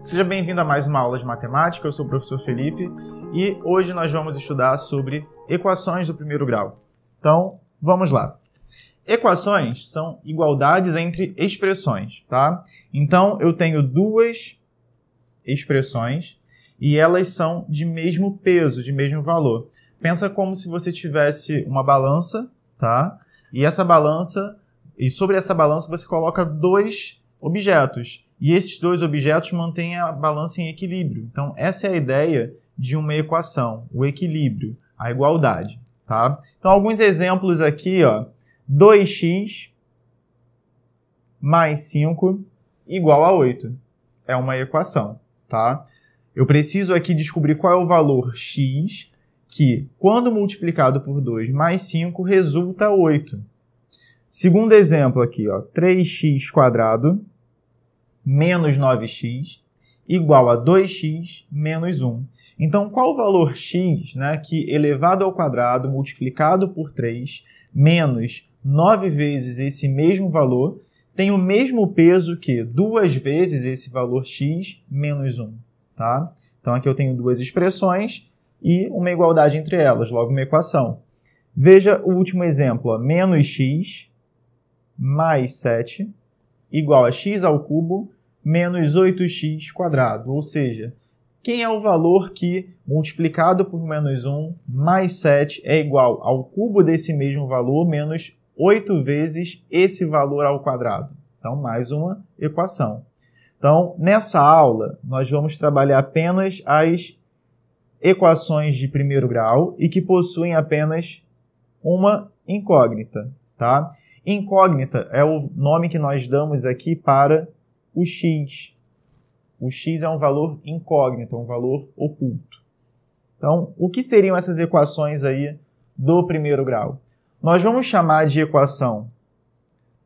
Seja bem-vindo a mais uma aula de matemática, eu sou o professor Felipe e hoje nós vamos estudar sobre equações do primeiro grau. Então, vamos lá. Equações são igualdades entre expressões, tá? Então, eu tenho duas expressões e elas são de mesmo peso, de mesmo valor. Pensa como se você tivesse uma balança, tá? E sobre essa balança você coloca dois objetos. E esses dois objetos mantêm a balança em equilíbrio. Então, essa é a ideia de uma equação, o equilíbrio, a igualdade, tá? Então, alguns exemplos aqui, ó. 2x mais 5 igual a 8. É uma equação, tá? Eu preciso aqui descobrir qual é o valor x, que, quando multiplicado por 2 mais 5, resulta 8. Segundo exemplo aqui, ó, 3x² menos 9x igual a 2x menos 1. Então, qual o valor x, né, que elevado ao quadrado multiplicado por 3 menos 9 vezes esse mesmo valor tem o mesmo peso que 2 vezes esse valor x menos 1. Tá? Então, aqui eu tenho duas expressões e uma igualdade entre elas, logo uma equação. Veja o último exemplo, ó, menos x mais 7 igual a x ao cubo menos 8x². Ou seja, quem é o valor que, multiplicado por menos 1 mais 7, é igual ao cubo desse mesmo valor menos 8 vezes esse valor ao quadrado? Então, mais uma equação. Então, nessa aula, nós vamos trabalhar apenas as equações de primeiro grau e que possuem apenas uma incógnita, tá? Incógnita é o nome que nós damos aqui para o x. O x é um valor incógnito, um valor oculto. Então, o que seriam essas equações aí do primeiro grau? Nós vamos chamar de equação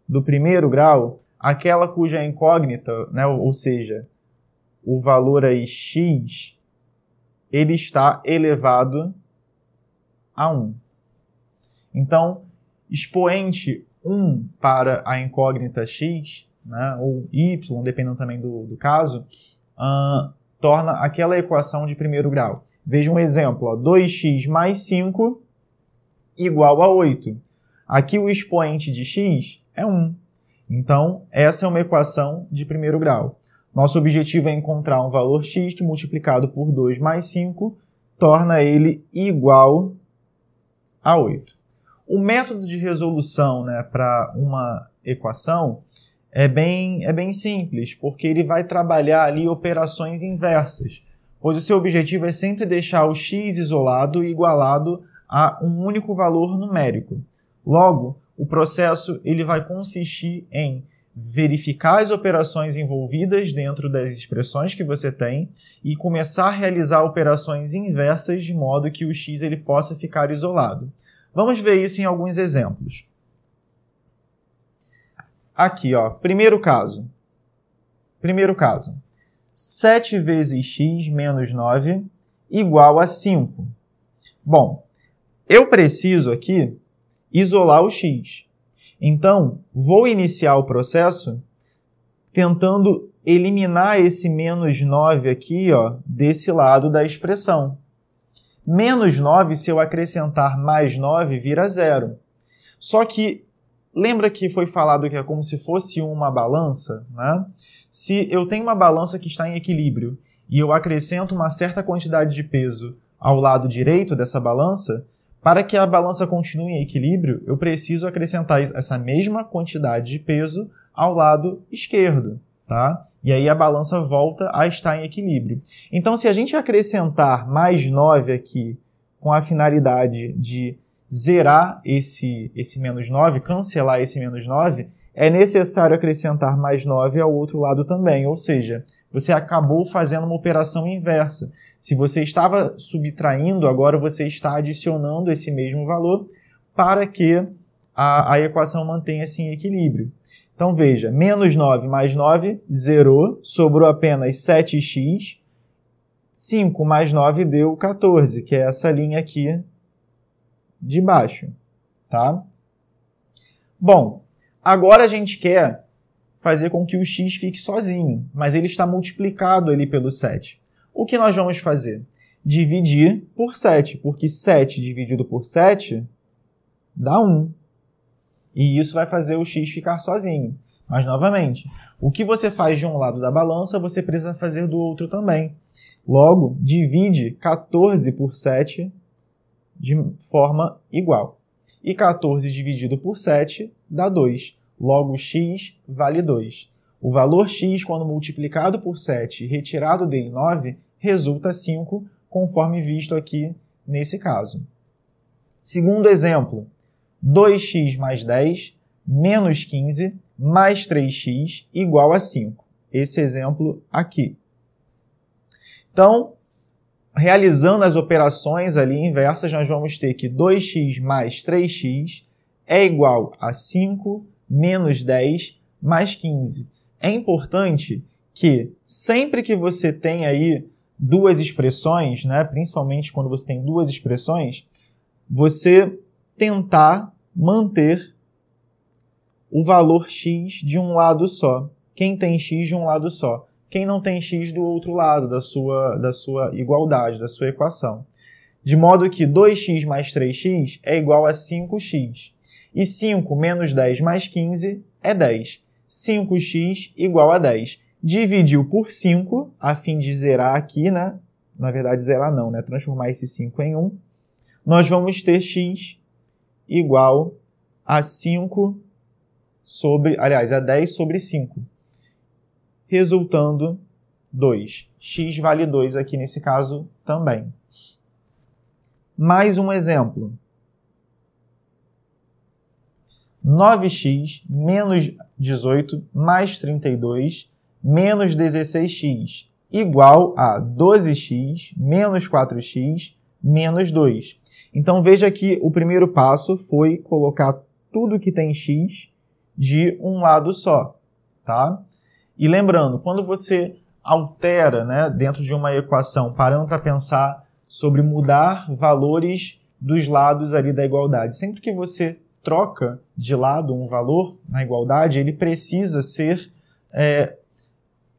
do primeiro grau aquela cuja incógnita, né, ou seja, o valor aí x, ele está elevado a 1. Então, expoente 1 para a incógnita x, né, ou y, dependendo também do caso, torna aquela equação de primeiro grau. Veja um exemplo, ó, 2x mais 5 igual a 8. Aqui o expoente de x é 1. Então, essa é uma equação de primeiro grau. Nosso objetivo é encontrar um valor x que, multiplicado por 2 mais 5, torna ele igual a 8. O método de resolução, né, para uma equação é bem simples, porque ele vai trabalhar ali operações inversas, pois o seu objetivo é sempre deixar o x isolado e igualado a um único valor numérico. Logo, o processo ele vai consistir em verificar as operações envolvidas dentro das expressões que você tem e começar a realizar operações inversas de modo que o x ele possa ficar isolado. Vamos ver isso em alguns exemplos. Aqui, ó, primeiro caso. 7 vezes x menos 9 igual a 5. Bom, eu preciso aqui isolar o x. Então, vou iniciar o processo tentando eliminar esse menos 9 aqui, ó, desse lado da expressão. Menos 9, se eu acrescentar mais 9, vira 0. Só que, lembra que foi falado que é como se fosse uma balança, né? Se eu tenho uma balança que está em equilíbrio e eu acrescento uma certa quantidade de peso ao lado direito dessa balança, para que a balança continue em equilíbrio, eu preciso acrescentar essa mesma quantidade de peso ao lado esquerdo, tá? E aí a balança volta a estar em equilíbrio. Então, se a gente acrescentar mais 9 aqui com a finalidade de zerar esse menos 9, cancelar esse menos 9, é necessário acrescentar mais 9 ao outro lado também. Ou seja, você acabou fazendo uma operação inversa. Se você estava subtraindo, agora você está adicionando esse mesmo valor para que a equação mantenha-se em equilíbrio. Então, veja, menos 9 mais 9, zerou, sobrou apenas 7x. 5 mais 9 deu 14, que é essa linha aqui de baixo, tá? Bom, agora a gente quer fazer com que o x fique sozinho, mas ele está multiplicado ali pelo 7. O que nós vamos fazer? Dividir por 7, porque 7 dividido por 7 dá 1. E isso vai fazer o x ficar sozinho. Mas, novamente, o que você faz de um lado da balança, você precisa fazer do outro também. Logo, divide 14 por 7 de forma igual. E 14 dividido por 7 dá 2. Logo, x vale 2. O valor x, quando multiplicado por 7 e retirado dele 9, resulta 5, conforme visto aqui nesse caso. Segundo exemplo, 2x mais 10 menos 15 mais 3x igual a 5. Esse exemplo aqui. Então, realizando as operações ali inversas, nós vamos ter que 2x mais 3x é igual a 5 menos 10 mais 15. É importante que sempre que você tem aí duas expressões, né, principalmente quando você tem duas expressões, você tentar manter o valor x de um lado só. Quem tem x de um lado só. Quem não tem x do outro lado da sua igualdade, da sua equação. De modo que 2x mais 3x é igual a 5x. E 5 menos 10 mais 15 é 10. 5x igual a 10. Dividiu por 5, a fim de zerar aqui, né? Na verdade, zerar não, né? Transformar esse 5 em 1. Nós vamos ter x igual a 5 sobre... Aliás, a 10 sobre 5. Resultando 2. X vale 2 aqui nesse caso também. Mais um exemplo. 9x menos 18 mais 32 menos 16x igual a 12x menos 4x menos 2. Então, veja que o primeiro passo foi colocar tudo que tem x de um lado só, tá? E lembrando, quando você altera, né, dentro de uma equação, parando para pensar sobre mudar valores dos lados ali da igualdade, sempre que você troca de lado um valor na igualdade, ele precisa ser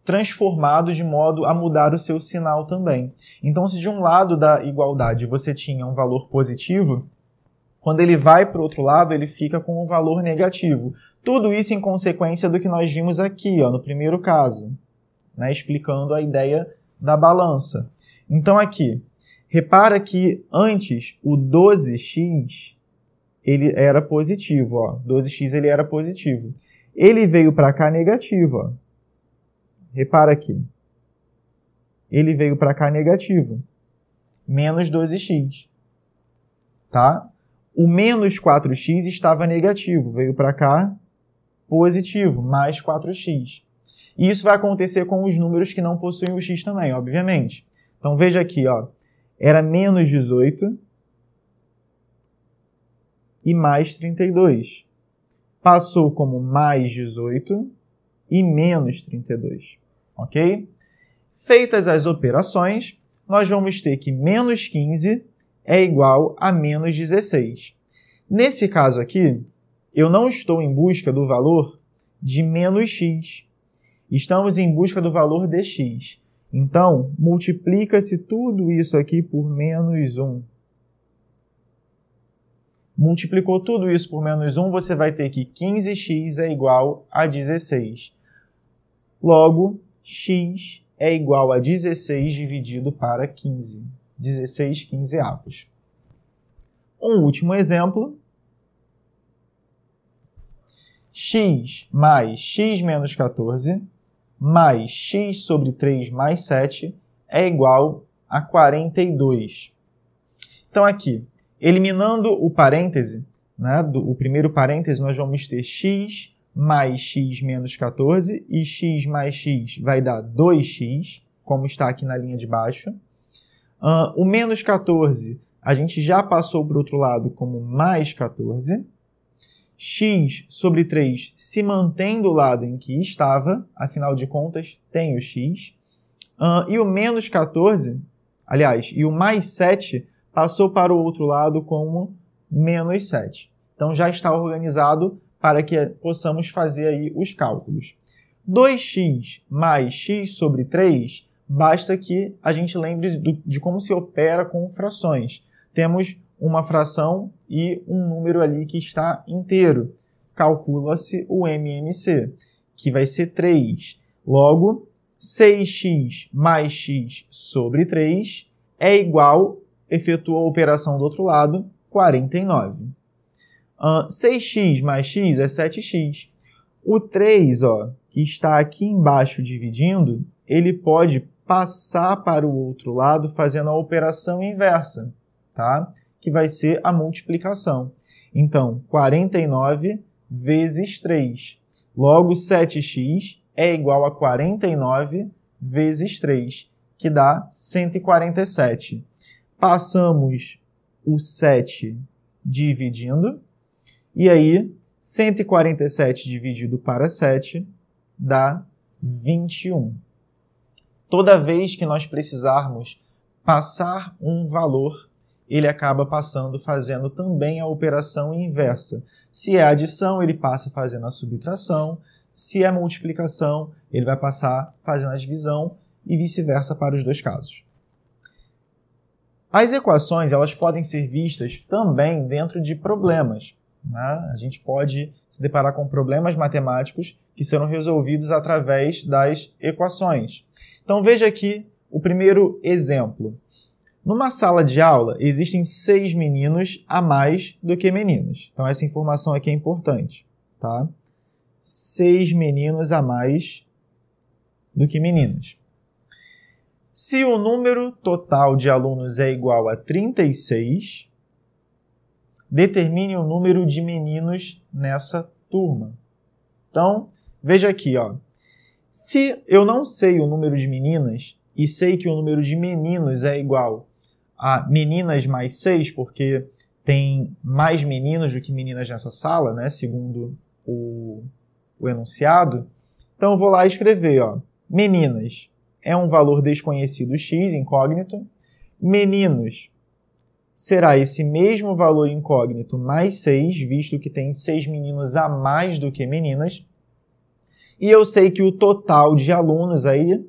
transformado de modo a mudar o seu sinal também. Então, se de um lado da igualdade você tinha um valor positivo, quando ele vai para o outro lado, ele fica com um valor negativo. Tudo isso em consequência do que nós vimos aqui, ó, no primeiro caso, né, explicando a ideia da balança. Então, aqui, repara que antes o 12x ele era positivo. Ó, 12x ele era positivo. Ele veio para cá negativo. Ó. Repara aqui. Ele veio para cá negativo. Menos 12x. Tá? O menos 4x estava negativo. Veio para cá positivo, mais 4x. E isso vai acontecer com os números que não possuem o x também, obviamente. Então, veja aqui, ó, era menos 18 e mais 32. Passou como mais 18 e menos 32. Ok? Feitas as operações, nós vamos ter que menos 15 é igual a menos 16. Nesse caso aqui, eu não estou em busca do valor de menos x. Estamos em busca do valor de x. Então, multiplica-se tudo isso aqui por menos 1. Multiplicou tudo isso por menos 1, você vai ter que 15x é igual a 16. Logo, x é igual a 16 dividido para 15. 16 quinzeavos. Um último exemplo. X mais x menos 14 mais x sobre 3 mais 7 é igual a 42. Então, aqui, eliminando o parêntese, né, o primeiro parêntese, nós vamos ter x mais x menos 14 e x mais x vai dar 2x, como está aqui na linha de baixo. O menos 14, a gente já passou para o outro lado como mais 14. X sobre 3 se mantém do lado em que estava, afinal de contas, tem o x. E o menos 14, aliás, e o mais 7 passou para o outro lado como menos 7. Então, já está organizado para que possamos fazer aí os cálculos. 2x mais x sobre 3, basta que a gente lembre de como se opera com frações. Temos uma fração e um número ali que está inteiro. Calcula-se o MMC, que vai ser 3. Logo, 6x mais x sobre 3 é igual, efetua a operação do outro lado, 49. 6x mais x é 7x. O 3, que está aqui embaixo dividindo, ele pode passar para o outro lado fazendo a operação inversa, tá? Que vai ser a multiplicação. Então, 49 vezes 3. Logo, 7x é igual a 49 vezes 3, que dá 147. Passamos o 7 dividindo, e aí 147 dividido para 7 dá 21. Toda vez que nós precisarmos passar um valor, ele acaba passando fazendo também a operação inversa. Se é adição, ele passa fazendo a subtração. Se é multiplicação, ele vai passar fazendo a divisão e vice-versa para os dois casos. As equações elas podem ser vistas também dentro de problemas, né? A gente pode se deparar com problemas matemáticos que serão resolvidos através das equações. Então veja aqui o primeiro exemplo. Numa sala de aula, existem 6 meninos a mais do que meninas. Então, essa informação aqui é importante, tá? 6 meninos a mais do que meninas. Se o número total de alunos é igual a 36, determine o número de meninos nessa turma. Então, veja aqui, Se eu não sei o número de meninas e sei que o número de meninos é igual a meninas mais 6, porque tem mais meninos do que meninas nessa sala, né, segundo o enunciado. Então, eu vou lá escrever, meninas é um valor desconhecido x, incógnito. Meninos será esse mesmo valor incógnito mais 6, visto que tem 6 meninos a mais do que meninas. E eu sei que o total de alunos aí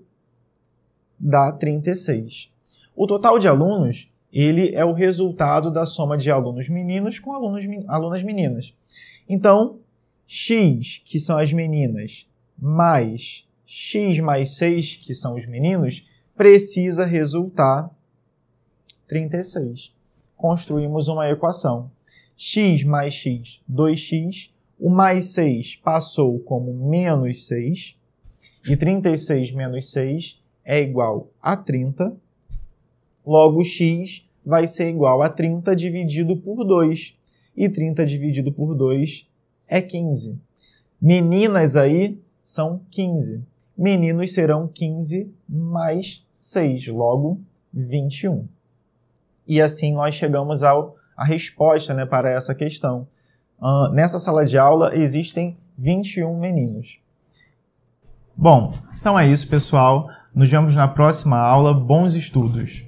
dá 36. O total de alunos, ele é o resultado da soma de alunos meninos com alunas meninas. Então, x, que são as meninas, mais x mais 6, que são os meninos, precisa resultar 36. Construímos uma equação. X mais x, 2x. O mais 6 passou como menos 6. E 36 menos 6 é igual a 30. Logo, x vai ser igual a 30 dividido por 2. E 30 dividido por 2 é 15. Meninas aí são 15. Meninos serão 15 mais 6, logo 21. E assim nós chegamos à resposta, né, para essa questão. Nessa sala de aula existem 21 meninos. Bom, então é isso, pessoal. Nos vemos na próxima aula. Bons estudos!